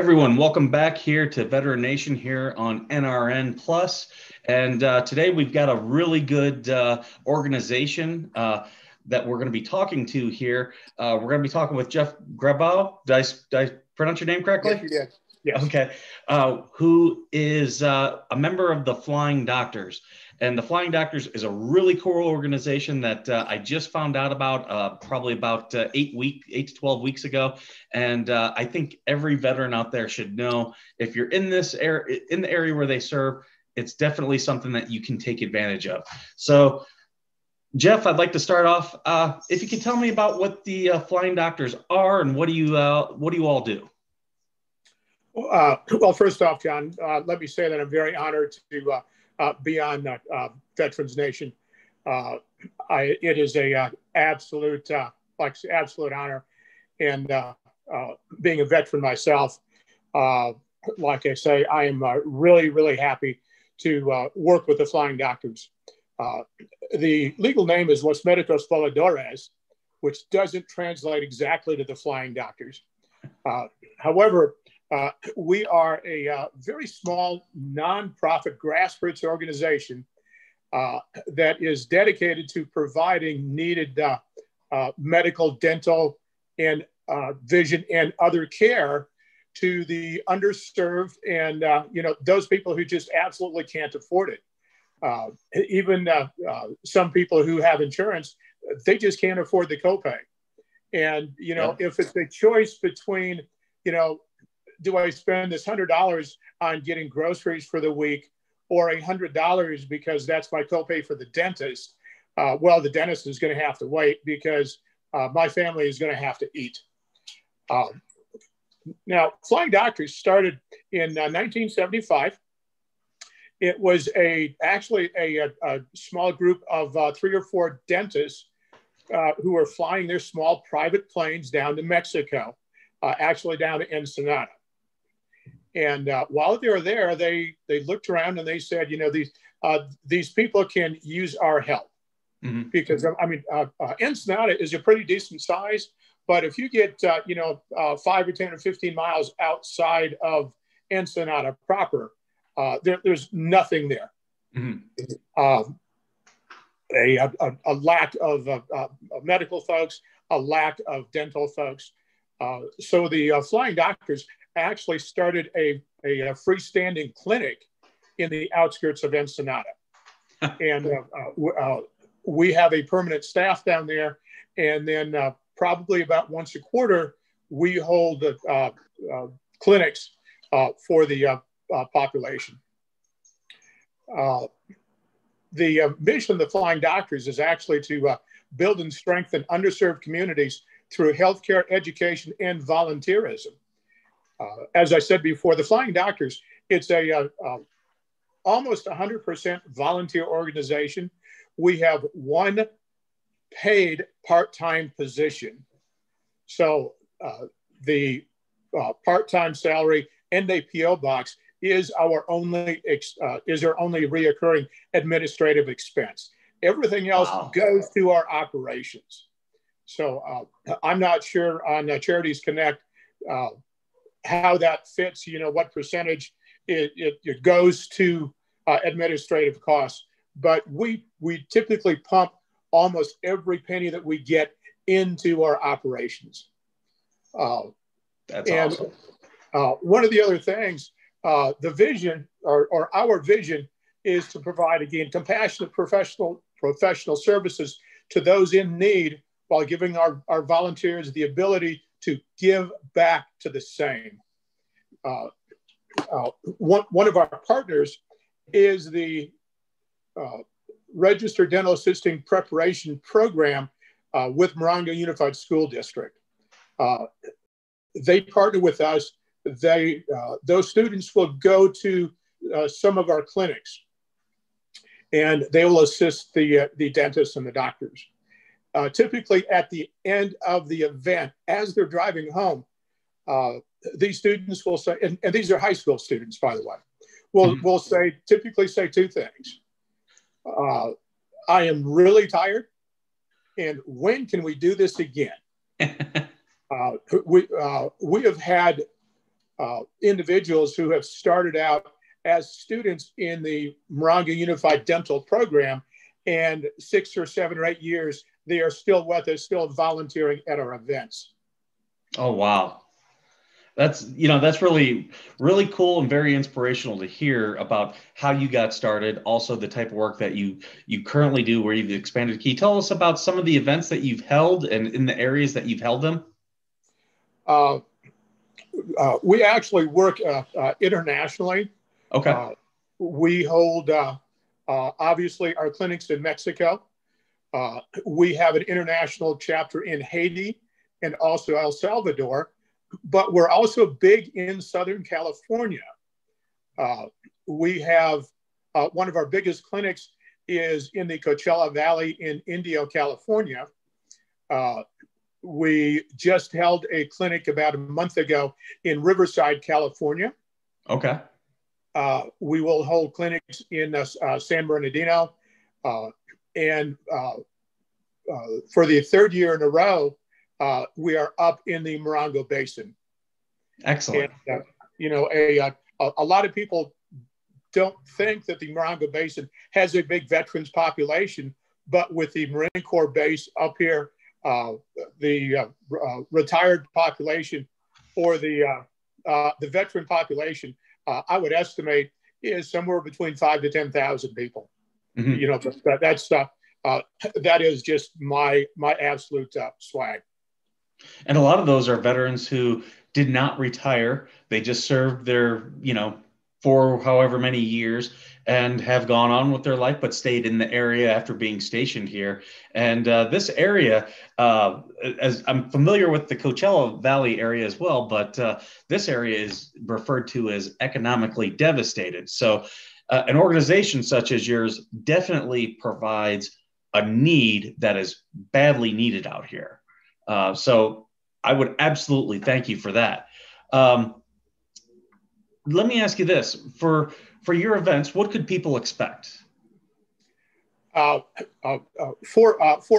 everyone, welcome back here to Veteran Nation here on NRN Plus. And today we've got a really good organization that we're going to be talking to here. We're going to be talking with Jeff Grabow. Did I pronounce your name correctly? Yes, you did. Yes. Okay. Who is a member of the Flying Doctors. And the Flying Doctors is a really cool organization that I just found out about probably about 8 to 12 weeks ago. And I think every veteran out there should know, if you're in this area, in the area where they serve, it's definitely something that you can take advantage of. So, Jeff, I'd like to start off. If you could tell me about what the Flying Doctors are and what do you all do? Well, first off, John, let me say that I'm very honored to be on Veterans Nation. It is a absolute honor, and being a veteran myself, like I say, I am really happy to work with the Flying Doctors. The legal name is Los Médicos Voladores, which doesn't translate exactly to the Flying Doctors. However, we are a very small nonprofit grassroots organization that is dedicated to providing needed medical, dental, and vision and other care to the underserved and those people who just absolutely can't afford it. Even some people who have insurance, they just can't afford the copay. And if it's a choice between do I spend this $100 on getting groceries for the week, or $100 because that's my copay for the dentist? Well, the dentist is going to have to wait because my family is going to have to eat. Now, Flying Doctors started in 1975. It was actually a small group of 3 or 4 dentists who were flying their small private planes down to Mexico, actually down to Ensenada. And while they were there, they looked around and they said, these people can use our help. Mm-hmm. Because Ensenada is a pretty decent size, but if you get 5 or 10 or 15 miles outside of Ensenada proper, there's nothing there. Mm-hmm. A lack of medical folks, a lack of dental folks. So the Flying Doctors actually started a freestanding clinic in the outskirts of Ensenada. And we have a permanent staff down there. And then probably about once a quarter, we hold clinics for the population. The mission of the Flying Doctors is actually to build and strengthen underserved communities through healthcare, education, and volunteerism. As I said before, the Flying Doctors, it's a almost 100% volunteer organization. We have 1 paid part-time position. So the part-time salary and a PO box is our only reoccurring administrative expense. Everything else goes to our operations. So I'm not sure on Charities Connect how that fits, what percentage it goes to administrative costs. But we typically pump almost every penny that we get into our operations. That's awesome. One of the other things, the vision or our vision is to provide, again, compassionate professional services to those in need while giving our volunteers the ability to give back to the same. One of our partners is the Registered Dental Assisting Preparation Program with Morongo Unified School District. They partner with us. Those students will go to some of our clinics, and they will assist the dentists and the doctors. Typically at the end of the event, as they're driving home, these students will say, and these are high school students, by the way, will typically say 2 things. I am really tired, and when can we do this again? We have had individuals who have started out as students in the Morongo Unified Dental Program, and 6 or 7 or 8 years, they are still with us, still volunteering at our events. Oh, wow. That's really, really cool and very inspirational to hear about how you got started. Also, the type of work that you currently do, where you've expanded. Can you tell us about some of the events that you've held and in the areas that you've held them? We actually work internationally. Okay. We hold obviously our clinics in Mexico. We have an international chapter in Haiti and also El Salvador. But we're also big in Southern California. We have one of our biggest clinics is in the Coachella Valley in Indio, California. We just held a clinic about a month ago in Riverside, California. Okay. We will hold clinics in San Bernardino. And for the 3rd year in a row, we are up in the Morongo Basin. Excellent. And, a lot of people don't think that the Morongo Basin has a big veterans population, but with the Marine Corps base up here, the retired population or the veteran population, I would estimate is somewhere between 5 to 10,000 people. Mm-hmm. That is just my absolute swag. And a lot of those are veterans who did not retire. They just served their, for however many years and have gone on with their life, but stayed in the area after being stationed here. And this area, as I'm familiar with the Coachella Valley area as well, but this area is referred to as economically devastated. So an organization such as yours definitely provides a need that is badly needed out here. So I would absolutely thank you for that. Let me ask you this: for your events, what could people expect? For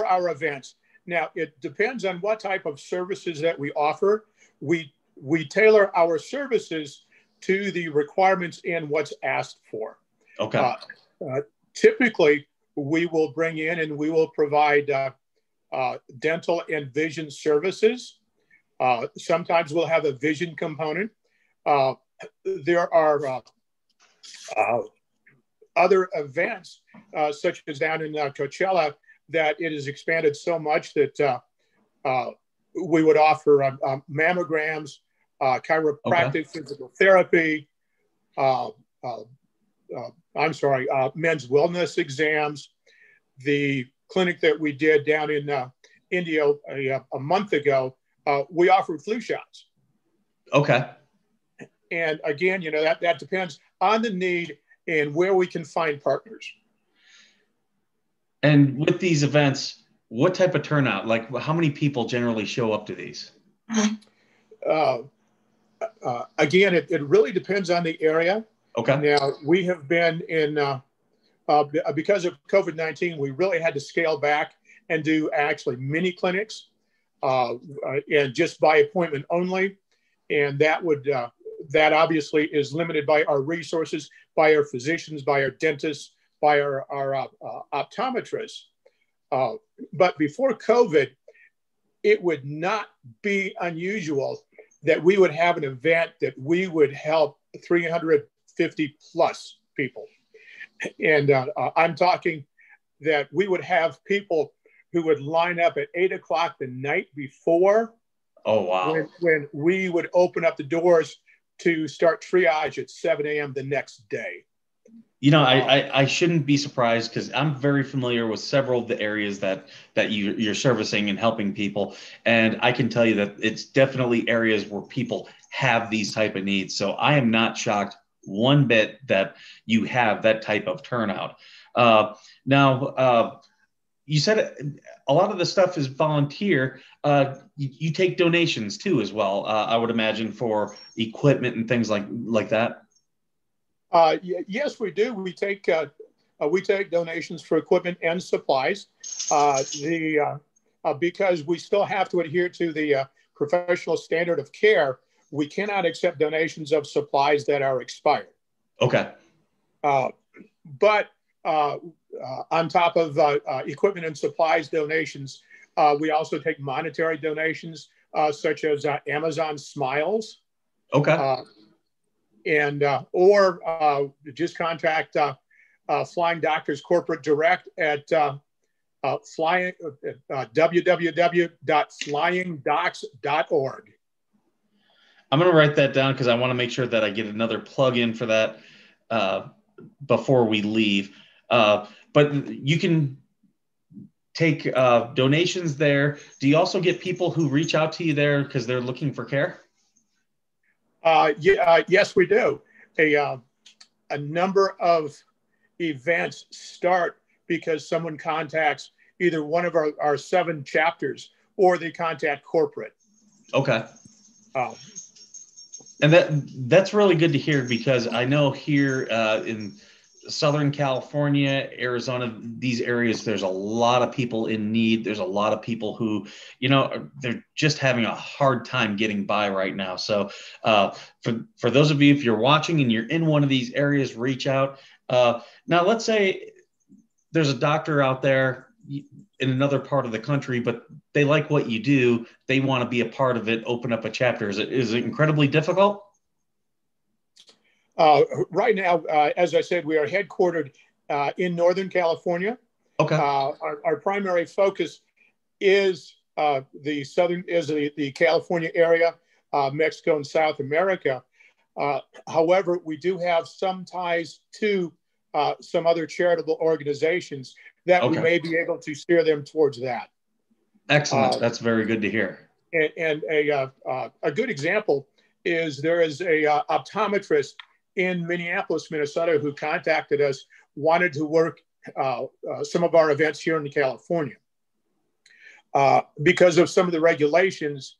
our events, now it depends on what type of services that we offer. We tailor our services to the requirements and what's asked for. Okay. Typically, we will bring in and we will provide dental and vision services. Sometimes we'll have a vision component. There are other events, such as down in Coachella, that it has expanded so much that we would offer mammograms, chiropractic, physical therapy, men's wellness exams. The clinic that we did down in Indio a month ago, we offered flu shots. Okay. And again, that depends on the need and where we can find partners. And with these events, what type of turnout? Like, how many people generally show up to these? Again, it really depends on the area. Okay. Now, we have been in, because of COVID-19, we really had to scale back and do actually mini clinics and just by appointment only. And that obviously is limited by our resources, by our physicians, by our dentists, by our optometrists. But before COVID, it would not be unusual that we would have an event that we would help 350 plus people. And I'm talking that we would have people who would line up at 8 o'clock the night before. Oh, wow. When we would open up the doors to start triage at 7 a.m. the next day. I shouldn't be surprised because I'm very familiar with several of the areas that you're servicing and helping people. And I can tell you that it's definitely areas where people have these type of needs. So I am not shocked one bit that you have that type of turnout. Now, you said a lot of the stuff is volunteer. You take donations too, as well. I would imagine for equipment and things like that. Yes, we do. We take donations for equipment and supplies. Because we still have to adhere to the professional standard of care, we cannot accept donations of supplies that are expired. Okay. But on top of equipment and supplies donations, we also take monetary donations, such as Amazon Smiles. Okay. Or just contact Flying Doctors Corporate Direct at www.flyingdocs.org. I'm going to write that down because I want to make sure that I get another plug in for that before we leave. But you can take donations there. Do you also get people who reach out to you there because they're looking for care? Yes, we do. A number of events start because someone contacts either one of our 7 chapters or they contact corporate. Okay. And that's really good to hear, because I know here in Southern California, Arizona, these areas, there's a lot of people in need. There's a lot of people who, they're just having a hard time getting by right now. So for those of you, if you're watching and you're in one of these areas, reach out. Now, let's say there's a doctor out there in another part of the country, but they like what you do. They want to be a part of it, open up a chapter. Is it incredibly difficult? Right now, as I said, we are headquartered in Northern California. Okay. Our primary focus is the California area, Mexico and South America. However, we do have some ties to some other charitable organizations that we may be able to steer them towards that. Excellent. That's very good to hear. And a good example is there is a optometrist in Minneapolis, Minnesota, who contacted us, wanted to work some of our events here in California. Because of some of the regulations,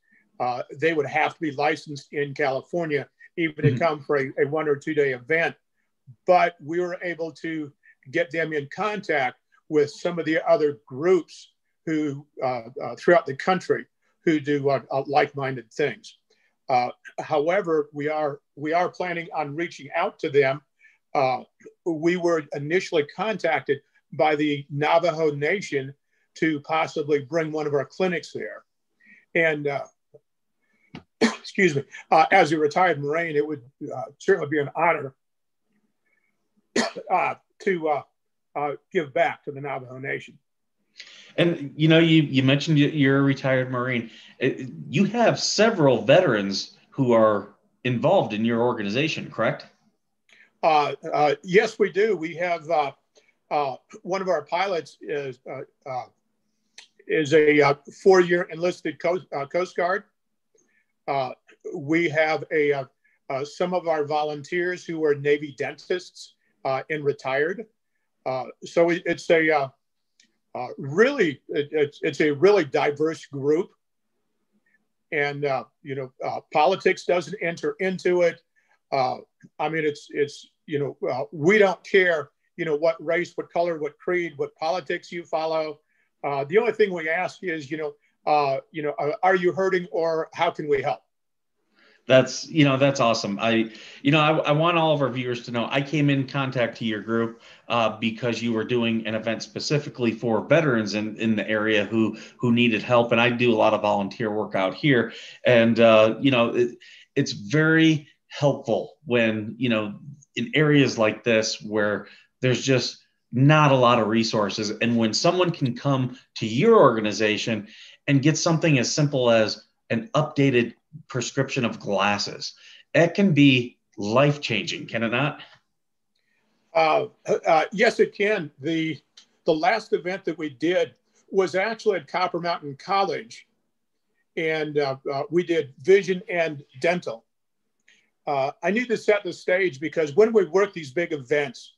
they would have to be licensed in California, even to come for a 1 or 2 day event. But we were able to get them in contact with some of the other groups who throughout the country who do like-minded things. However, we are planning on reaching out to them. We were initially contacted by the Navajo Nation to possibly bring one of our clinics there. And excuse me, as a retired Marine, it would certainly be an honor to give back to the Navajo Nation. And, you mentioned you're a retired Marine. You have several veterans who are involved in your organization, correct? Yes, we do. We have one of our pilots is a 4-year enlisted Coast Guard. We have some of our volunteers who are Navy dentists and retired. So it's a really diverse group, and politics doesn't enter into it. I mean, it's we don't care what race, what color, what creed, what politics you follow. The only thing we ask is are you hurting, or how can we help? That's awesome. I want all of our viewers to know I came in contact to your group because you were doing an event specifically for veterans in the area who needed help. And I do a lot of volunteer work out here. And, it's very helpful when, in areas like this where there's just not a lot of resources. And when someone can come to your organization and get something as simple as an updated prescription of glasses, that can be life-changing, can it not? Yes, it can. The last event that we did was actually at Copper Mountain College, and we did vision and dental. I need to set the stage because when we work these big events,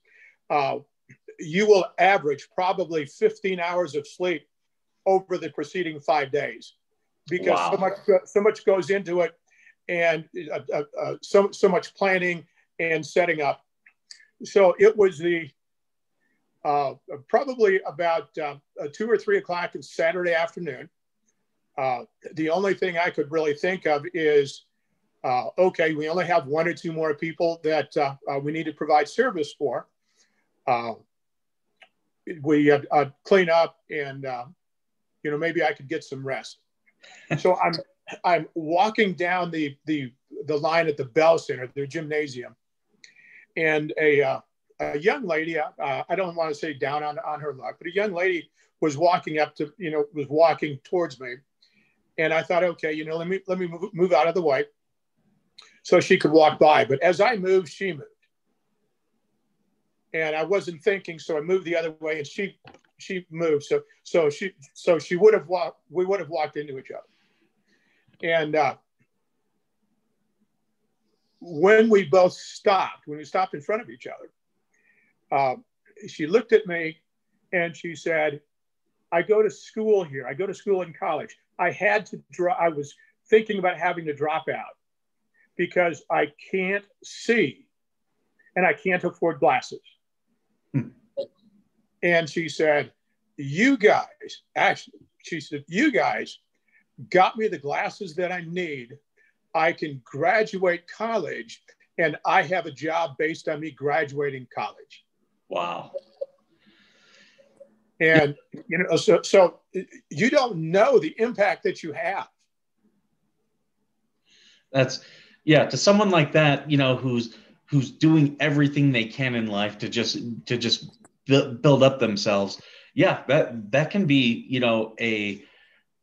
you will average probably 15 hours of sleep over the preceding 5 days, because so much goes into it, and so much planning and setting up. So it was probably about 2 or 3 o'clock on Saturday afternoon. The only thing I could really think of is Okay, we only have 1 or 2 more people that we need to provide service for. We clean up, and maybe I could get some rest. So I'm walking down the line at the Bell Center, the gymnasium, and a young lady, I don't want to say down on her luck, but a young lady was walking towards me, and I thought, okay, let me move out of the way so she could walk by. But as I moved, she moved, and I wasn't thinking, so I moved the other way, and she moved. So she would have walked. We would have walked into each other. And when we stopped in front of each other, she looked at me and she said, I go to school here. I go to school in college. I was thinking about having to drop out because I can't see and I can't afford glasses. And she said, you guys got me the glasses that I need. I can graduate college, and I have a job based on me graduating college. Wow. And, so you don't know the impact that you have. To someone like that, who's doing everything they can in life to just build up themselves. Yeah, that can be,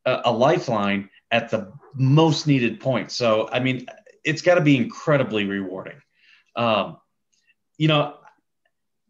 a lifeline at the most needed point. So, I mean, it's got to be incredibly rewarding.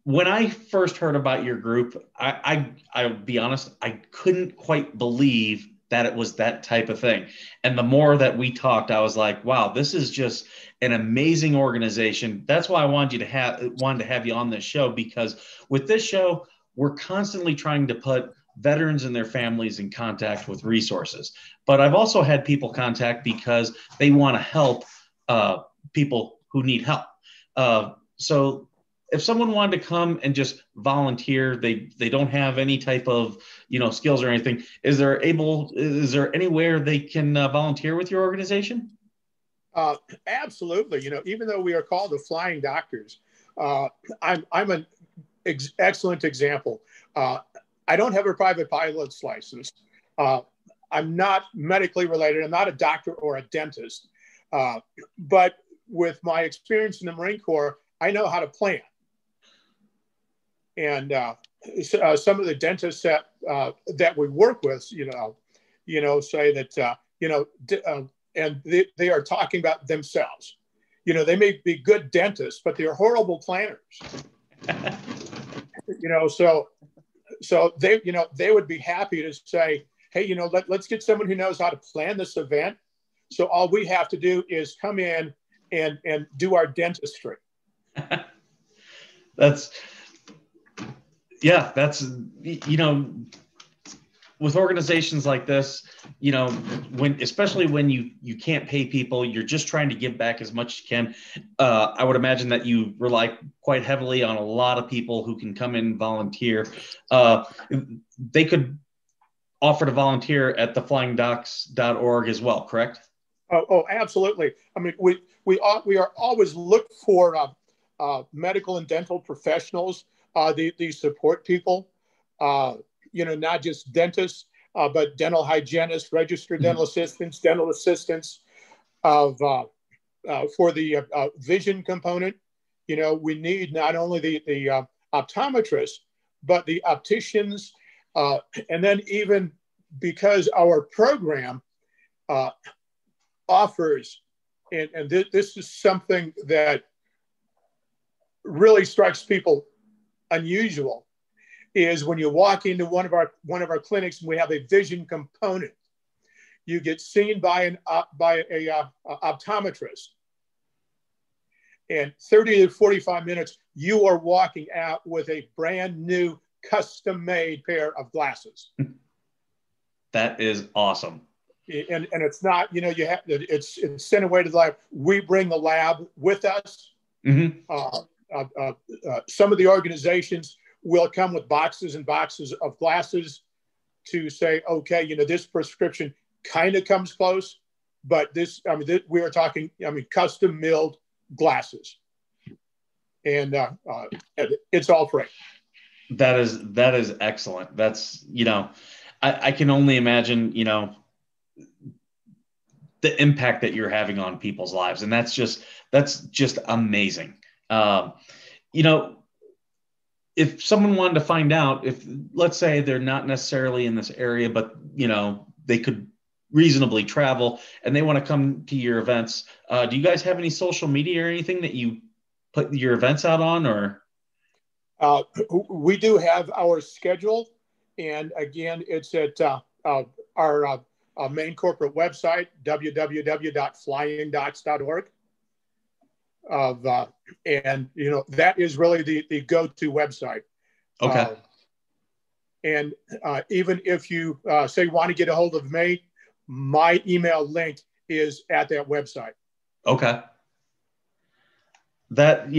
When I first heard about your group, I'll be honest, I couldn't quite believe that it was that type of thing. And the more that we talked, I was like, wow, this is just an amazing organization. That's why I wanted to have you on this show, because with this show, we're constantly trying to put veterans and their families in contact with resources. But I've also had people contact because they want to help people who need help. So if someone wanted to come and just volunteer, they don't have any type of skills or anything, is there anywhere they can volunteer with your organization? Absolutely. Even though we are called the Flying Doctors, I'm an excellent example. I don't have a private pilot's license. I'm not medically related. I'm not a doctor or a dentist. But with my experience in the Marine Corps, I know how to plan. And some of the dentists that we work with, say that, and they are talking about themselves. They may be good dentists, but they're horrible planners. So they would be happy to say, hey, let's get someone who knows how to plan this event. So all we have to do is come in and do our dentistry. That's with organizations like this, especially when you can't pay people, you're just trying to give back as much as you can. I would imagine that you rely quite heavily on a lot of people who can come in and volunteer. They could offer to volunteer at theflyingdocs.org as well, correct? Oh, absolutely. I mean, we are always look for medical and dental professionals, these support people, not just dentists, but dental hygienists, registered dental assistants, dental assistants for the vision component. We need not only the optometrists, but the opticians, and then even because our program offers, and this is something that really strikes people unusual, is when you walk into one of our clinics and we have a vision component, you get seen by an optometrist, and 30 to 45 minutes, you are walking out with a brand new custom-made pair of glasses. That is awesome. And it's not, it's sent away to the lab. We bring the lab with us. Mm-hmm. Some of the organizations will come with boxes and boxes of glasses to say, okay, this prescription kind of comes close, but this, I mean, we are talking, I mean, custom milled glasses, and it's all free. That is excellent. That's, I can only imagine, the impact that you're having on people's lives. And that's just amazing. You know, if someone wanted to find out, if let's say they're not necessarily in this area, but they could reasonably travel and they want to come to your events, do you guys have any social media or anything that you put your events out on? Or we do have our schedule, and again, it's at our main corporate website, www.flyingdocs.org. And that is really the go-to website. Okay. And even if you say want to get a hold of me, my email link is at that website. Okay. That,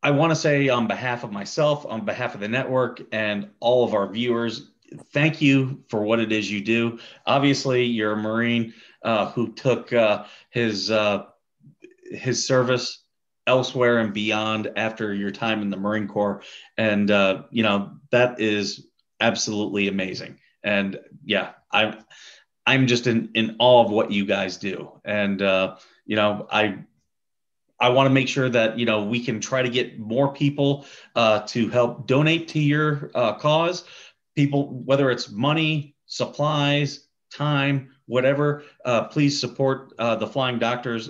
I want to say on behalf of myself, on behalf of the network and all of our viewers, thank you for what it is you do. Obviously, you're a Marine who took his service elsewhere and beyond after your time in the Marine Corps. And, that is absolutely amazing. And yeah, I'm just in awe of what you guys do. And, I want to make sure that, we can try to get more people to help donate to your cause. People, whether it's money, supplies, time, whatever, please support the Flying Doctors.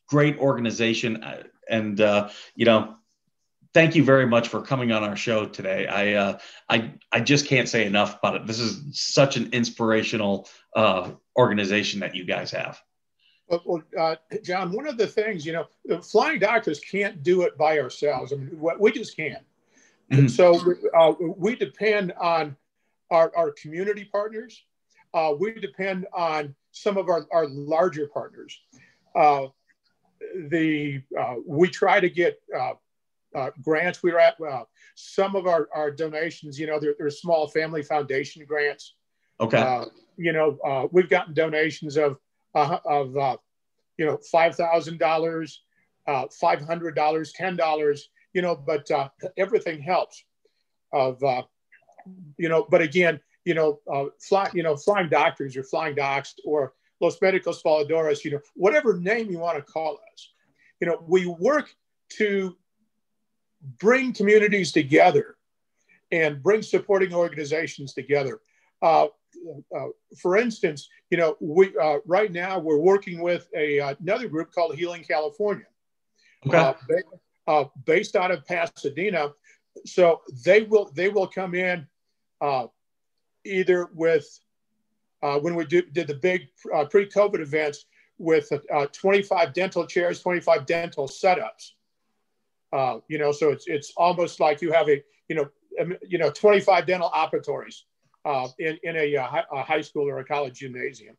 Great organization. And, thank you very much for coming on our show today. I just can't say enough about it. This is such an inspirational organization that you guys have. Well, John, one of the things, the Flying Doctors can't do it by ourselves. I mean, we just can't. Mm-hmm. So we depend on our community partners. We depend on some of our larger partners. We try to get grants. We're at some of our donations. They're small family foundation grants. Okay. We've gotten donations of $5,000, $500, $10. But everything helps. But again, Flying Doctors or Flying Docs or Los Médicos Voladores, whatever name you want to call us, we work to bring communities together and bring supporting organizations together. For instance, we right now we're working with another group called Healing California, based out of Pasadena. So they will come in either with when we did the big pre-COVID events with 25 dental chairs, 25 dental setups. So it's almost like you have 25 dental operatories in a high school or a college gymnasium.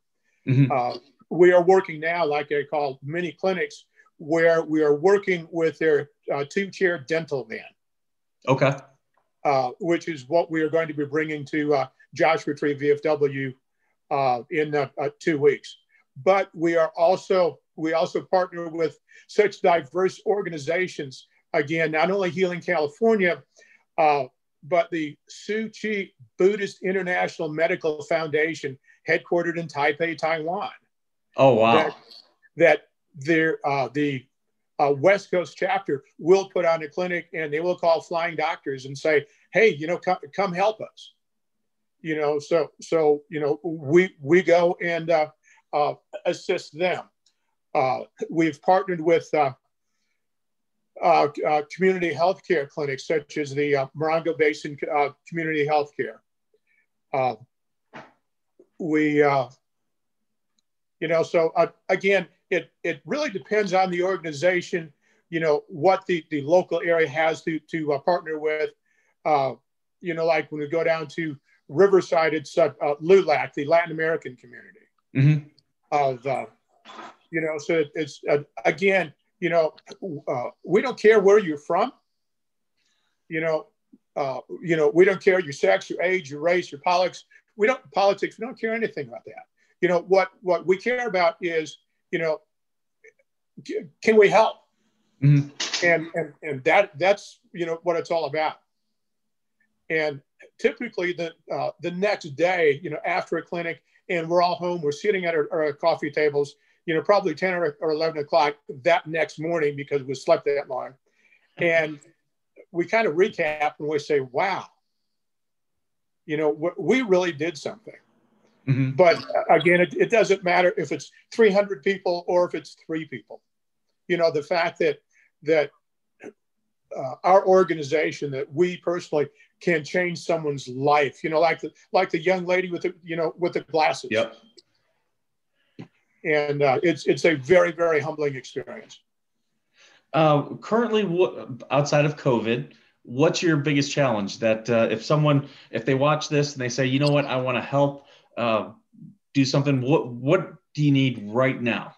Mm-hmm. We are working now, like I call mini clinics, where we are working with their 2-chair dental van. Okay. Which is what we are going to be bringing to Joshua Tree VFW in 2 weeks. But we also partner with such diverse organizations. Again, not only Healing California, but the Tzu Chi Buddhist International Medical Foundation, headquartered in Taipei, Taiwan. Oh, wow. That the West Coast chapter will put on a clinic, and they will call Flying Doctors and say, hey, come help us. So we go and assist them. We've partnered with community healthcare clinics, such as the Morongo Basin Community Healthcare. Again, it really depends on the organization, what the local area has to partner with. Like when we go down to Riverside, it's LULAC, the Latin American community. Mm-hmm. So it's again, we don't care where you're from. We don't care your sex, your age, your race, your politics. We don't care anything about that. what we care about is, can we help? Mm-hmm. And that's what it's all about. And typically the next day, after a clinic, and we're all home, we're sitting at our coffee tables, probably 10 or 11 o'clock that next morning because we slept that long. And we kind of recap and we say, wow, we really did something. Mm-hmm. But again, it doesn't matter if it's 300 people or if it's 3 people. The fact that our organization, that we personally can change someone's life, like the young lady with the glasses. Yep. And it's a very, very humbling experience. Currently, outside of COVID, what's your biggest challenge that if they watch this and they say, you know what, I want to help do something, what do you need right now?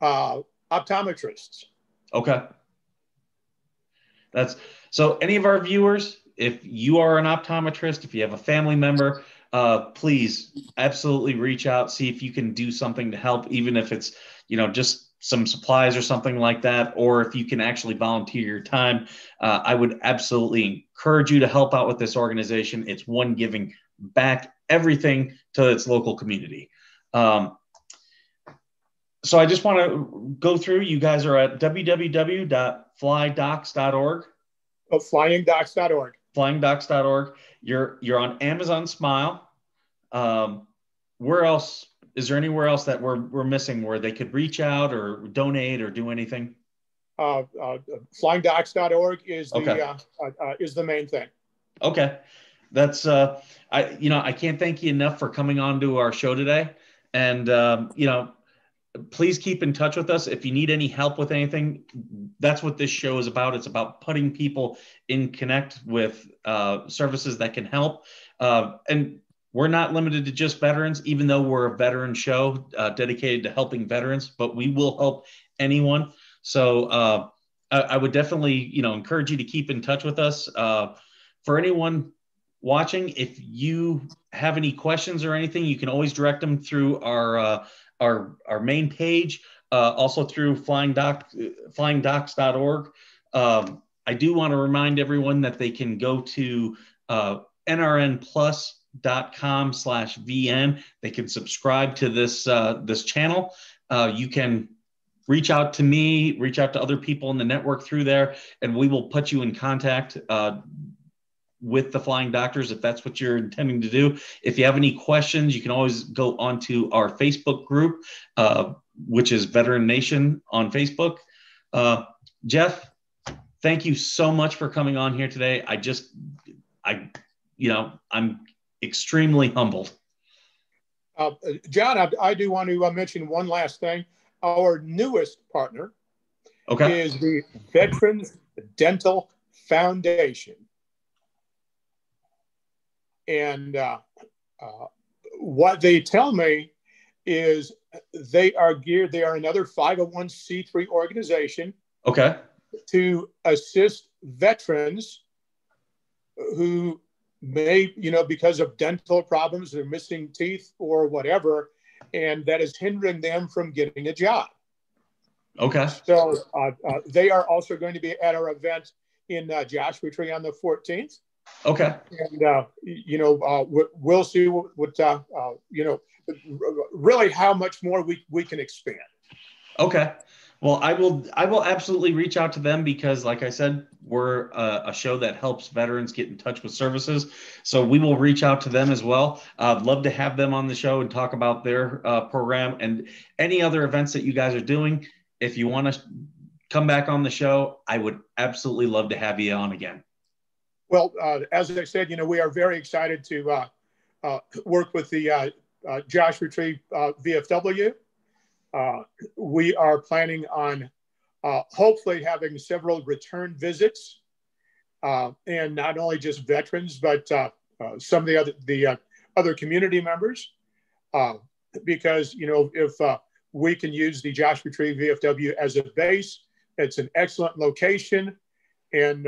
Optometrists. Okay. So any of our viewers, if you are an optometrist, if you have a family member, please absolutely reach out, see if you can do something to help, even if it's, just some supplies or something like that, or if you can actually volunteer your time. I would absolutely encourage you to help out with this organization. It's one giving back everything to its local community. So I just want to go through, you guys are at www.flydocs.org. Oh, flyingdocs.org. Flyingdocs.org. You're on Amazon Smile. Where else? Is there anywhere else that we're missing where they could reach out or donate or do anything? Flyingdocs.org is the main thing. Okay. That's I can't thank you enough for coming on to our show today. And please keep in touch with us. If you need any help with anything, that's what this show is about. It's about putting people in connect with services that can help. And we're not limited to just veterans, even though we're a veteran show dedicated to helping veterans, but we will help anyone. So I would definitely, encourage you to keep in touch with us. For anyone watching, if you have any questions or anything, you can always direct them through our main page, also through flyingdocs.org. I do want to remind everyone that they can go to nrnplus.com/VN. They can subscribe to this channel. You can reach out to me, reach out to other people in the network through there, and we will put you in contact with the Flying Doctors if that's what you're intending to do. If you have any questions, you can always go onto our Facebook group, which is Veteran Nation on Facebook. Jeff, thank you so much for coming on here today. I'm extremely humbled. John, I do want to mention one last thing. Our newest partner is the Veterans Dental Foundation. And what they tell me is they are another 501c3 organization to assist veterans who may, because of dental problems, they're missing teeth or whatever, and that is hindering them from getting a job. Okay. So they are also going to be at our event in Joshua Tree on the 14th. Okay. And, we'll see really how much more we can expand. Okay. Well, I will absolutely reach out to them because, like I said, we're a show that helps veterans get in touch with services. So we will reach out to them as well. I'd love to have them on the show and talk about their program and any other events that you guys are doing. If you want to come back on the show, I would absolutely love to have you on again. Well, as I said, we are very excited to work with the Joshua Tree VFW. We are planning on hopefully having several return visits, and not only just veterans, but some of the other community members, because if we can use the Joshua Tree VFW as a base, it's an excellent location, and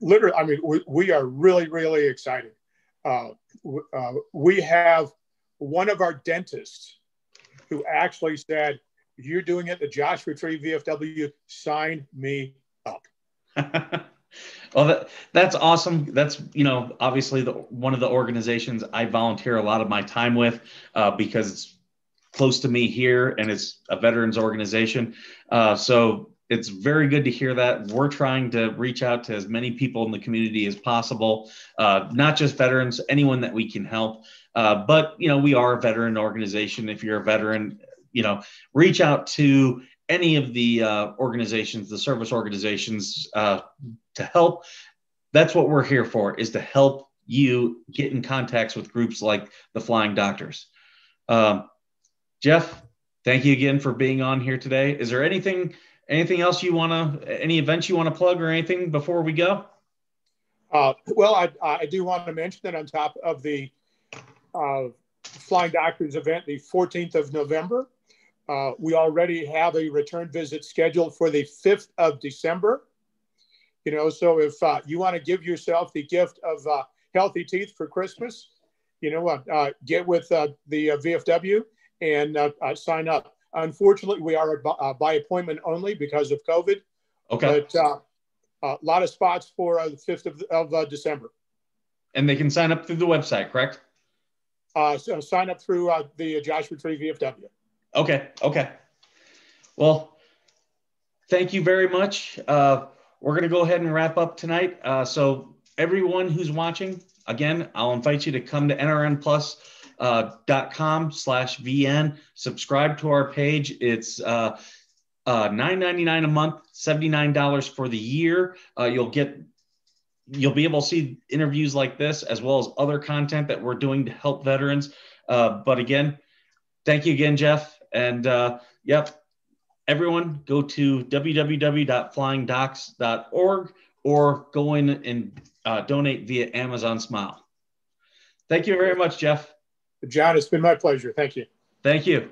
literally, we are really, really excited we have one of our dentists who actually said, "You're doing it, the Joshua Tree VFW, sign me up." Well, that's awesome. That's, obviously one of the organizations I volunteer a lot of my time with because it's close to me here and it's a veterans organization. So it's very good to hear that. We're trying to reach out to as many people in the community as possible, not just veterans, anyone that we can help. But, we are a veteran organization. If you're a veteran, reach out to any of the organizations, the service organizations to help. That's what we're here for, is to help you get in contacts with groups like the Flying Doctors. Jeff, thank you again for being on here today. Is there anything else any events you want to plug or anything before we go? Well, I do want to mention that on top of the Flying Doctors event, the 14th of November, we already have a return visit scheduled for the 5th of December. So if you want to give yourself the gift of healthy teeth for Christmas, get with the VFW and sign up. Unfortunately, we are by appointment only because of COVID. Okay. But a lot of spots for the 5th of December. And they can sign up through the website, correct? So sign up through the Joshua Tree VFW. Okay. Well, thank you very much. We're going to go ahead and wrap up tonight. So everyone who's watching, again, I'll invite you to come to nrnplus.com/VN, subscribe to our page. It's $9.99 a month, $79 for the year. You'll be able to see interviews like this, as well as other content that we're doing to help veterans. But again, thank you again, Jeff. And everyone go to www.flyingdocs.org or go in and donate via Amazon Smile. Thank you very much, Jeff. John, it's been my pleasure. Thank you. Thank you.